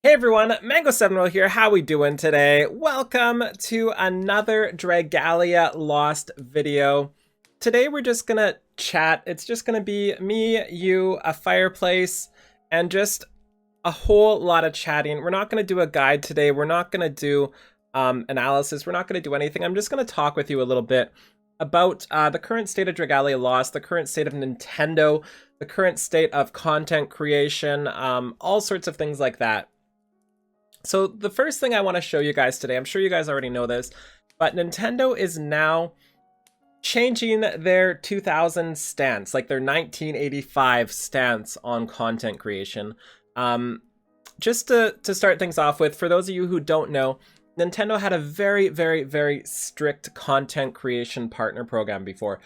Hey everyone, Mango7 here. How we doing today? Welcome to another Dragalia Lost video. Today we're just gonna chat. It's just gonna be me, you, a fireplace, and just a whole lot of chatting. We're not gonna do a guide today. We're not gonna do analysis. We're not gonna do anything. I'm just gonna talk with you a little bit about the current state of Dragalia Lost, the current state of Nintendo, the current state of content creation, all sorts of things like that. So the first thing I want to show you guys today, I'm sure you guys already know this, but Nintendo is now changing their 2000 stance, like their 1985 stance on content creation. Just to start things off with, for those of you who don't know, Nintendo had a very strict content creation partner program before.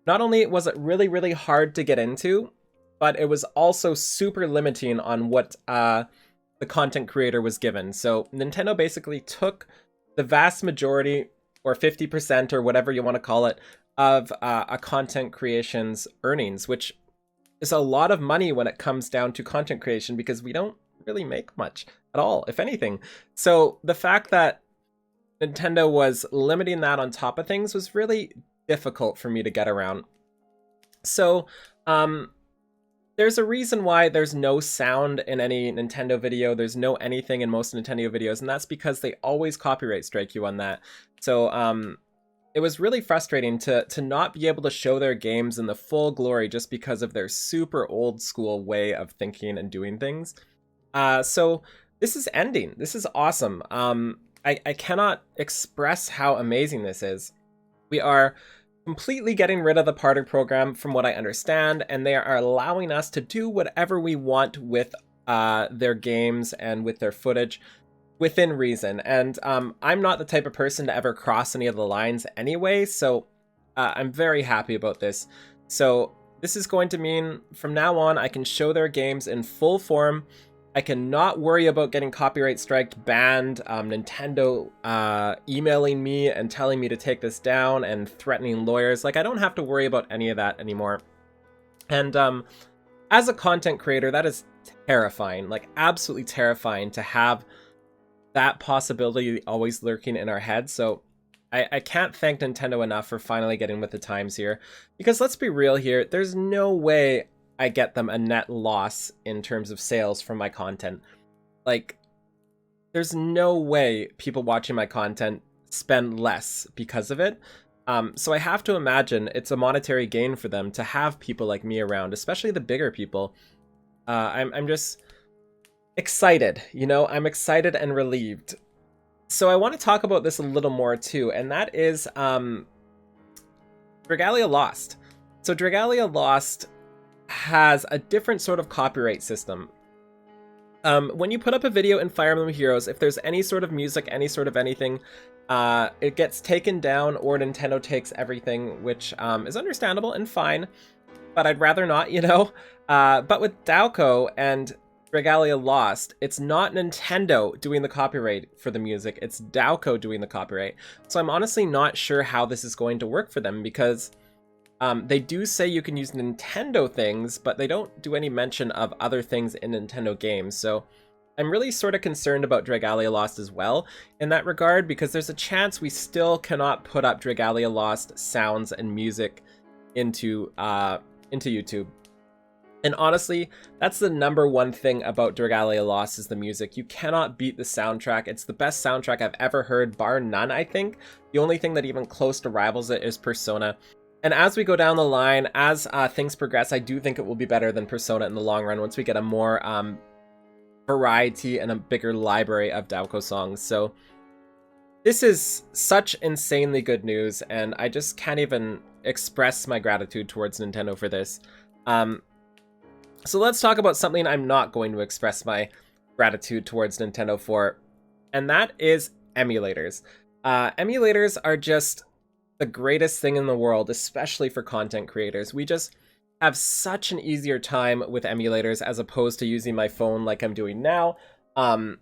Not only was it really hard to get into, but it was also super limiting on what the content creator was given. So Nintendo basically took the vast majority, or 50%, or whatever you want to call it, of a content creation's earnings, which is a lot of money when it comes down to content creation, because we don't really make much at all, if anything. So the fact that Nintendo was limiting that on top of things was really difficult for me to get around. So there's a reason why there's no sound in any Nintendo video. There's no anything in most Nintendo videos, and that's because they always copyright strike you on that. So it was really frustrating to not be able to show their games in the full glory just because of their super old school way of thinking and doing things. So this is ending. This is awesome. I cannot express how amazing this is. We are completely getting rid of the partner program from what I understand, and they are allowing us to do whatever we want with their games and with their footage within reason. And I'm not the type of person to ever cross any of the lines anyway, so I'm very happy about this. So this is going to mean from now on I can show their games in full form. I cannot worry about getting copyright striked, banned, Nintendo emailing me and telling me to take this down and threatening lawyers. Like, I don't have to worry about any of that anymore. And as a content creator, that is terrifying, like absolutely terrifying to have that possibility always lurking in our heads. So I can't thank Nintendo enough for finally getting with the times here. Because let's be real here, there's no way I get them a net loss in terms of sales from my content. Like, there's no way people watching my content spend less because of it. So I have to imagine it's a monetary gain for them to have people like me around, especially the bigger people. I'm just excited, you know? I'm excited and relieved. So I want to talk about this a little more too, and that is Dragalia Lost. So Dragalia Lost has a different sort of copyright system. When you put up a video in Fire Emblem Heroes, if there's any sort of music, any sort of anything, it gets taken down, or Nintendo takes everything, which is understandable and fine, but I'd rather not, you know? But with Daoko and Dragalia Lost, it's not Nintendo doing the copyright for the music, it's Daoko doing the copyright. So I'm honestly not sure how this is going to work for them, because they do say you can use Nintendo things, but they don't do any mention of other things in Nintendo games. So I'm really sort of concerned about Dragalia Lost as well in that regard, because there's a chance we still cannot put up Dragalia Lost sounds and music into YouTube. And honestly, that's the number one thing about Dragalia Lost, is the music. You cannot beat the soundtrack. It's the best soundtrack I've ever heard, bar none, I think. The only thing that even close to rivals it is Persona. And as we go down the line, as things progress, I do think it will be better than Persona in the long run once we get a more variety and a bigger library of Daoko songs. So this is such insanely good news, and I just can't even express my gratitude towards Nintendo for this. So let's talk about something I'm not going to express my gratitude towards Nintendo for, and that is emulators. Emulators are just the greatest thing in the world, especially for content creators. We just have such an easier time with emulators as opposed to using my phone like I'm doing now. And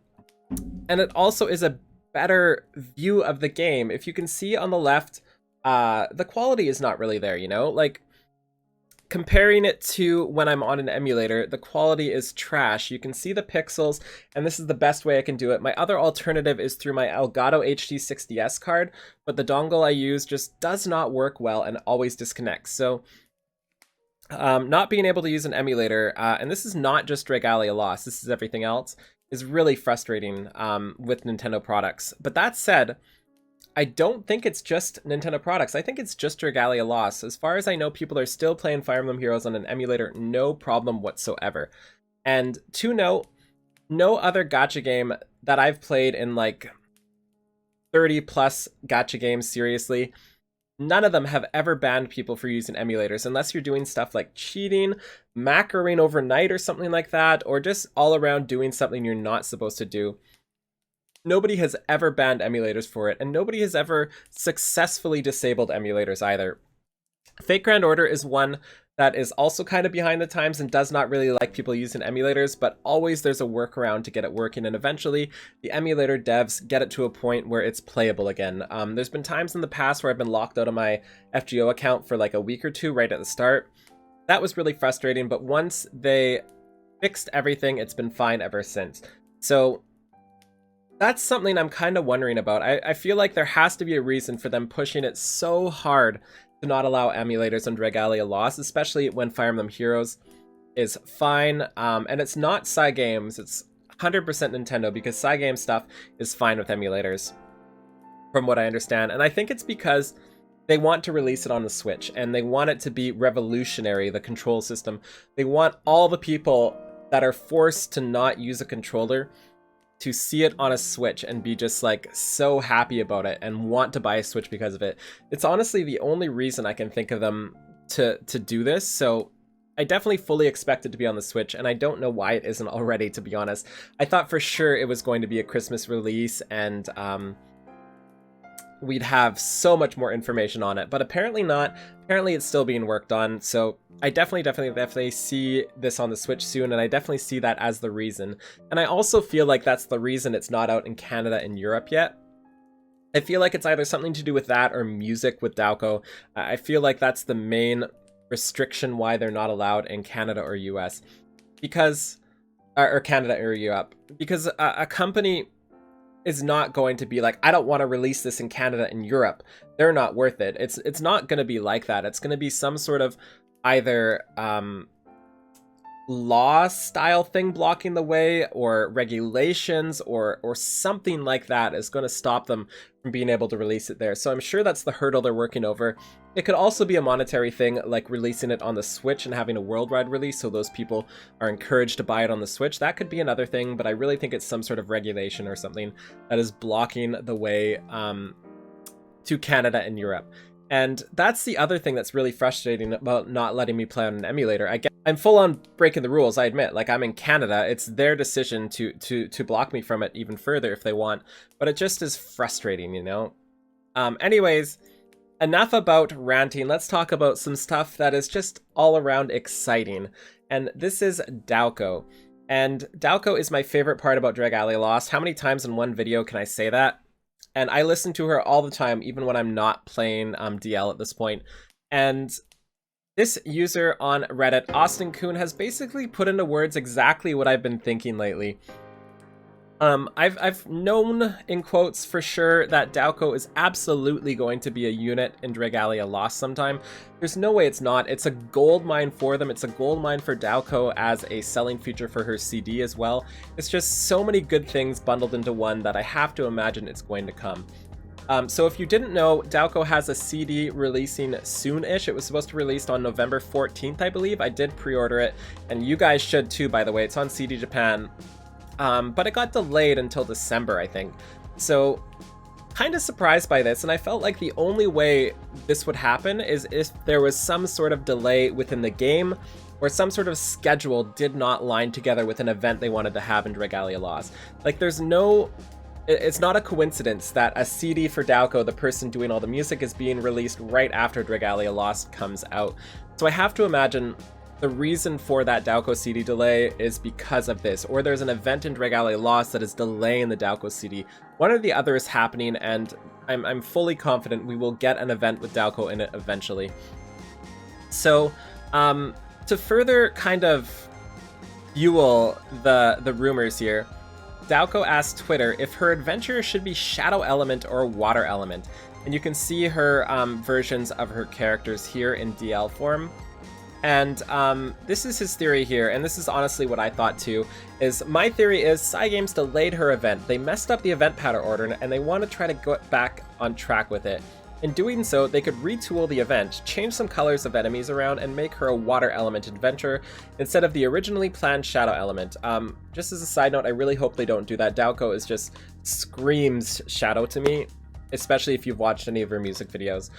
it also is a better view of the game. If you can see on the left, the quality is not really there, you know? Like, comparing it to when I'm on an emulator, the quality is trash. You can see the pixels, and this is the best way I can do it. My other alternative is through my Elgato HD60S card, but the dongle I use just does not work well and always disconnects. So not being able to use an emulator, and this is not just Dragalia Lost, this is everything else, is really frustrating with Nintendo products. But that said, I don't think it's just Nintendo products. I think it's just Dragalia Lost. As far as I know, people are still playing Fire Emblem Heroes on an emulator, no problem whatsoever. And to note, no other gacha game that I've played in like 30 plus gacha games, seriously, none of them have ever banned people for using emulators, unless you're doing stuff like cheating, macroing overnight or something like that, or just all around doing something you're not supposed to do. Nobody has ever banned emulators for it, and nobody has ever successfully disabled emulators either. Fate Grand Order is one that is also kind of behind the times and does not really like people using emulators, but always there's a workaround to get it working, and eventually the emulator devs get it to a point where it's playable again. There's been times in the past where I've been locked out of my FGO account for like a week or two right at the start. That was really frustrating, but once they fixed everything, it's been fine ever since. So that's something I'm kind of wondering about. I feel like there has to be a reason for them pushing it so hard to not allow emulators on Dragalia Lost, especially when Fire Emblem Heroes is fine. And it's not Cygames, it's 100% Nintendo, because Cygames stuff is fine with emulators, from what I understand. And I think it's because they want to release it on the Switch, and they want it to be revolutionary, the control system. They want all the people that are forced to not use a controller to see it on a Switch and be just like so happy about it and want to buy a Switch because of it. It's honestly the only reason I can think of them to do this. So I definitely fully expect it to be on the Switch, and I don't know why it isn't already, to be honest. I thought for sure it was going to be a Christmas release, and we'd have so much more information on it, but apparently not. Apparently it's still being worked on, so I definitely see this on the Switch soon, and I definitely see that as the reason. And I also feel like that's the reason it's not out in Canada and Europe yet. I feel like it's either something to do with that or music with Daoko. I feel like that's the main restriction why they're not allowed in Canada or US. Because, or Canada or Europe. Because a company is not going to be like, I don't want to release this in Canada and Europe. They're not worth it. It's not going to be like that. It's going to be some sort of either law style thing blocking the way, or regulations, or something like that is going to stop them from being able to release it there. So I'm sure that's the hurdle they're working over. It could also be a monetary thing, like releasing it on the Switch and having a worldwide release, so those people are encouraged to buy it on the Switch. That could be another thing, but I really think it's some sort of regulation or something that is blocking the way to Canada and Europe. And that's the other thing that's really frustrating about not letting me play on an emulator. I'm full on breaking the rules, I admit. Like, I'm in Canada, it's their decision to block me from it even further if they want, but it just is frustrating, you know? Anyways, enough about ranting. Let's talk about some stuff that is just all around exciting. And this is Daoko. And Daoko is my favorite part about Dragalia Lost. How many times in one video can I say that? And I listen to her all the time, even when I'm not playing DL at this point. And this user on Reddit, Austin Kuhn, has basically put into words exactly what I've been thinking lately. I've known, in quotes, for sure that Daoko is absolutely going to be a unit in Dragalia Lost sometime. There's no way it's not. It's a gold mine for them. It's a gold mine for Daoko as a selling feature for her CD as well. It's just so many good things bundled into one that I have to imagine it's going to come. So if you didn't know, Daoko has a CD releasing soon-ish. It was supposed to release on November 14th, I believe. I did pre-order it, and you guys should too, by the way. It's on CD Japan. But it got delayed until December, I think. So, kind of surprised by this, and I felt like the only way this would happen is if there was some sort of delay within the game, or some sort of schedule did not line together with an event they wanted to have in Dragalia Lost. Like, it's not a coincidence that a CD for Daoko, the person doing all the music, is being released right after Dragalia Lost comes out. So I have to imagine the reason for that Daoko CD delay is because of this, or there's an event in Dragalia Lost that is delaying the Daoko CD. One or the other is happening, and I'm fully confident we will get an event with Daoko in it eventually. So To further kind of fuel the rumors here, Daoko asked Twitter if her adventure should be Shadow Element or Water Element. And you can see her versions of her characters here in DL form. And this is his theory here, and this is honestly what I thought too, is my theory is Cygames delayed her event. They messed up the event pattern order, and they want to try to get back on track with it. In doing so, they could retool the event, change some colors of enemies around, and make her a water element adventure instead of the originally planned shadow element. Just as a side note, I really hope they don't do that. Daoko is just screams shadow to me, especially if you've watched any of her music videos.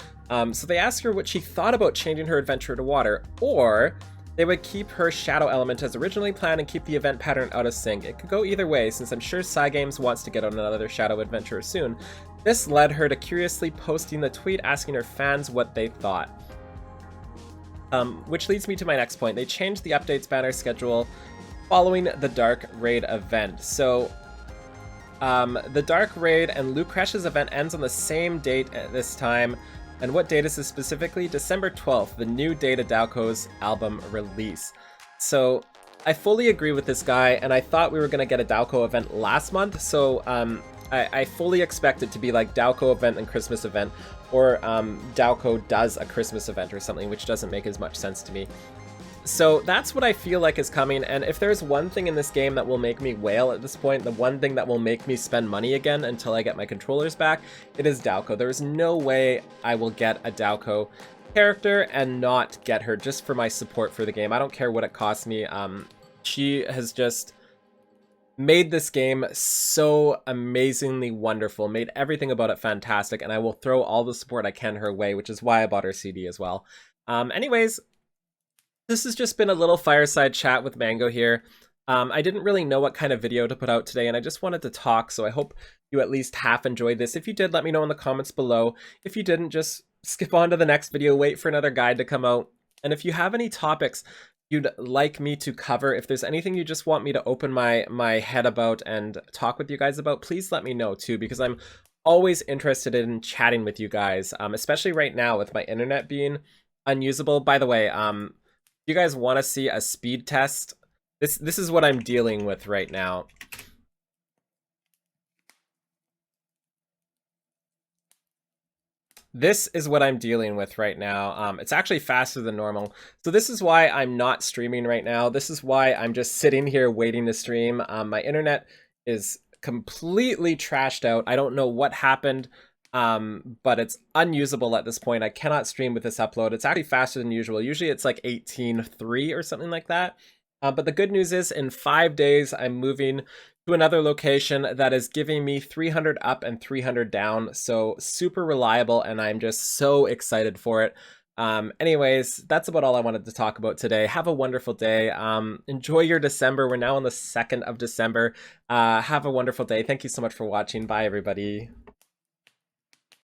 So they asked her what she thought about changing her adventure to water, or they would keep her shadow element as originally planned and keep the event pattern out of sync. It could go either way, since I'm sure Cygames wants to get on another shadow adventure soon. This led her to curiously posting the tweet asking her fans what they thought. Which leads me to my next point. They changed the updates banner schedule following the Dark Raid event. So the Dark Raid and Lucretia's event ends on the same date at this time. And what date is this specifically? December 12th, the new date of Daoko's album release. So I fully agree with this guy, and I thought we were going to get a Daoko event last month, so I fully expect it to be like Daoko event and Christmas event, or Daoko does a Christmas event or something, which doesn't make as much sense to me. So that's what I feel like is coming, and if there's one thing in this game that will make me wail at this point, the one thing that will make me spend money again until I get my controllers back, it is Daoko. There is no way I will get a Daoko character and not get her just for my support for the game. I don't care what it costs me. She has just made this game so amazingly wonderful, made everything about it fantastic, and I will throw all the support I can her way, which is why I bought her CD as well. Anyways, this has just been a little fireside chat with Mango here. I didn't really know what kind of video to put out today, and I just wanted to talk, so I hope you at least half enjoyed this. If you did, let me know in the comments below. If you didn't, just skip on to the next video, wait for another guide to come out. And if you have any topics you'd like me to cover, if there's anything you just want me to open my head about and talk with you guys about, please let me know too, because I'm always interested in chatting with you guys, especially right now with my internet being unusable. By the way, you guys want to see a speed test? This is what I'm dealing with right now. This is what I'm dealing with right now. It's actually faster than normal. So this is why I'm not streaming right now. This is why I'm just sitting here waiting to stream. My internet is completely trashed out. I don't know what happened, but it's unusable at this point. I cannot stream with this upload. It's actually faster than usual. Usually it's like 18.3 or something like that. But the good news is in 5 days, I'm moving to another location that is giving me 300 up and 300 down. So super reliable, and I'm just so excited for it. Anyways, that's about all I wanted to talk about today. Have a wonderful day. Enjoy your December. We're now on the 2nd of December. Have a wonderful day. Thank you so much for watching. Bye, everybody.